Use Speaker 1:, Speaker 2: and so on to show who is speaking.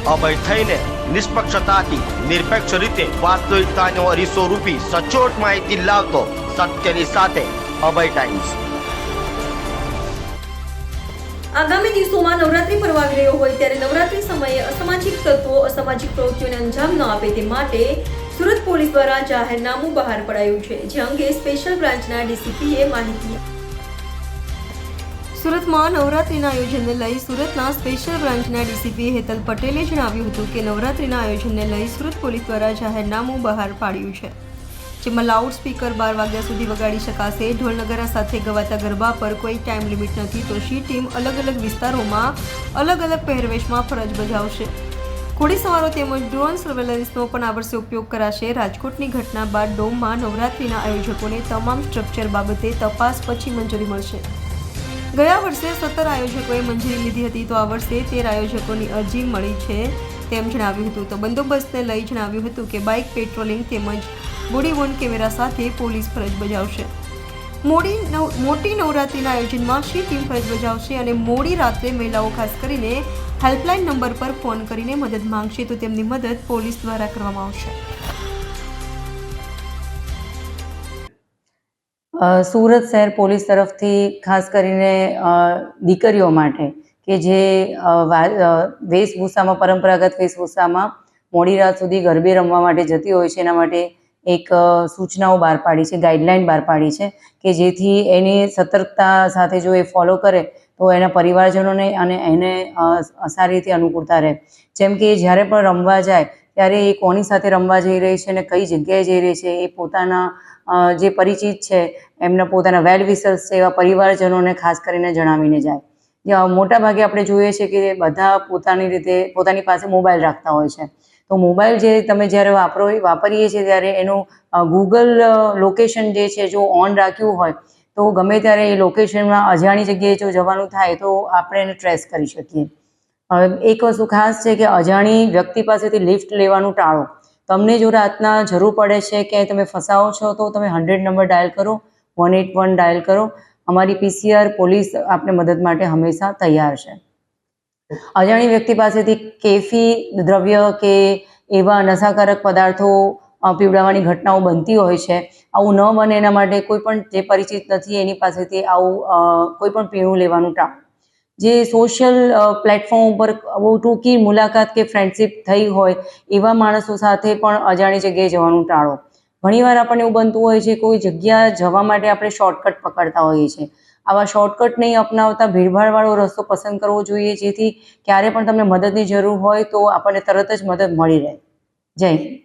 Speaker 1: અભય થઈને નિષ્પક્ષતાથી નિરપેક્ષ રીતે વાસ્તવિકતાનો અરીસો રૂપી સચોટ માહિતી લાવતો સત્યની સાથે અભય ટાઈમ્સ।
Speaker 2: આગામી દિવસોમાં નવરાત્રી પર્વ આવી રહ્યો હોય ત્યારે નવરાત્રી સમયે અસામાજિક તત્વો અસામાજિક પ્રવૃત્તિઓને અંજામ ન આપે તે માટે સુરત પોલીસ દ્વારા જાહેરનામું બહાર પડાયું છે, જે અંગે સ્પેશિયલ બ્રાન્ચના ડીસીપીએ માહિતી। સુરતમાં નવરાત્રીના આયોજનને લઈ સુરતના સ્પેશિયલ બ્રાન્ચના ડીસીપી હેતલ પટેલે જણાવ્યું હતું કે નવરાત્રીના આયોજનને લઈ સુરત પોલીસ દ્વારા જાહેરનામું બહાર પાડ્યું છે, જેમાં લાઉડ સ્પીકર 12 વાગ્યા સુધી વગાડી શકાશે। ઢોલ નગારા સાથે ગવાતા ગરબા પર કોઈ ટાઈમ લિમિટ નથી, તો શી ટીમ અલગ અલગ વિસ્તારોમાં અલગ અલગ પહેરવેશમાં ફરજ બજાવશે। ઘોડી સવારો તેમજ ડ્રોન સર્વેલન્સનો પણ આ વર્ષે ઉપયોગ કરાશે। રાજકોટની ઘટના બાદ ડોમમાં નવરાત્રીના આયોજકોને તમામ સ્ટ્રક્ચર બાબતે તપાસ પછી મંજૂરી મળશે। ગયા વર્ષે 17 આયોજકોએ મંજૂરી લીધી હતી, તો આ વર્ષે 13 આયોજકોની અરજી મળી છે તેમ જણાવ્યું હતું। તો બંદોબસ્તને લઈ જણાવ્યું હતું કે બાઇક પેટ્રોલિંગ તેમજ બોડી વોર્ન કેમેરા સાથે પોલીસ ફરજ બજાવશે। મોટી નવરાત્રીના આયોજનમાં શી ટીમ ફરજ બજાવશે અને મોડી રાત્રે મહિલાઓ ખાસ કરીને હેલ્પલાઇન નંબર પર ફોન કરીને મદદ માંગશે તો તેમની મદદ પોલીસ દ્વારા કરવામાં આવશે।
Speaker 3: સુરત શહેર પોલીસ તરફથી ખાસ કરીને દીકરીઓ માટે કે જે વેશભૂષામાં પરંપરાગત વેશભૂષામાં મોડી રાત સુધી ગરબે રમવા માટે જતી હોય છે, એના માટે એક સૂચનાઓ બહાર પાડી છે, ગાઈડલાઇન બહાર પાડી છે કે જેથી એની સતર્કતા સાથે જો એ ફોલો કરે તો એના પરિવારજનોને અને એને સારી રીતે અનુકૂળતા રહે। જેમ કે જ્યારે પણ રમવા જાય ત્યારે એ કોની સાથે રમવા જઈ રહી છે અને કઈ જગ્યાએ જઈ રહી છે એ પોતાના જે પરિચિત છે એમના પોતાના વેલ વિશર્સ છે એવા પરિવારજનોને ખાસ કરીને જણાવીને જાય। મોટા ભાગે આપણે જોઈએ છીએ કે બધા પોતાની રીતે પોતાની પાસે મોબાઈલ રાખતા હોય છે, તો મોબાઈલ જે તમે જ્યારે વાપરીએ છીએ ત્યારે એનું ગૂગલ લોકેશન જે છે જો ઓન રાખ્યું હોય તો ગમે ત્યારે એ લોકેશનમાં અજાણી જગ્યાએ જો જવાનું થાય તો આપણે એને ટ્રેસ કરી શકીએ। એક વસ્તુ ખાસ છે કે અજાણી વ્યક્તિ પાસેથી લિફ્ટ લેવાનું ટાળો। તમને જો રાતના જરૂર પડે છે કે તમે ફસાવો છો તો તમે 100 નંબર ડાયલ કરો, 181 ડાયલ કરો। અમારી પીસીઆર પોલીસ આપને મદદ માટે હંમેશા તૈયાર છે। અજાણી વ્યક્તિ પાસેથી કેફી દ્રવ્ય કે એવા નશાકારક પદાર્થો પીવડાવવાની ઘટનાઓ બનતી હોય છે। આવું ન બને એના માટે કોઈ પણ જે પરિચિત નથી એની પાસેથી આવું કોઈ પણ પીણું લેવાનું ટાળો। જે સોશિયલ પ્લેટફોર્મ ઉપર બહુ ટૂંકી મુલાકાત કે ફ્રેન્ડશિપ થઈ હોય એવા માણસો સાથે પણ અજાણી જગ્યાએ જવાનું ટાળો। ઘણીવાર આપણને એવું બનતું હોય છે કોઈ જગ્યા જવા માટે આપણે શોર્ટકટ પકડતા હોઈએ છીએ, આવા શોર્ટકટ નહીં અપનાવતા ભીડભાડવાળો રસ્તો પસંદ કરવો જોઈએ, જેથી ક્યારે પણ તમને મદદની જરૂર હોય તો આપણને તરત જ મદદ મળી રહે। જય હિન્દ।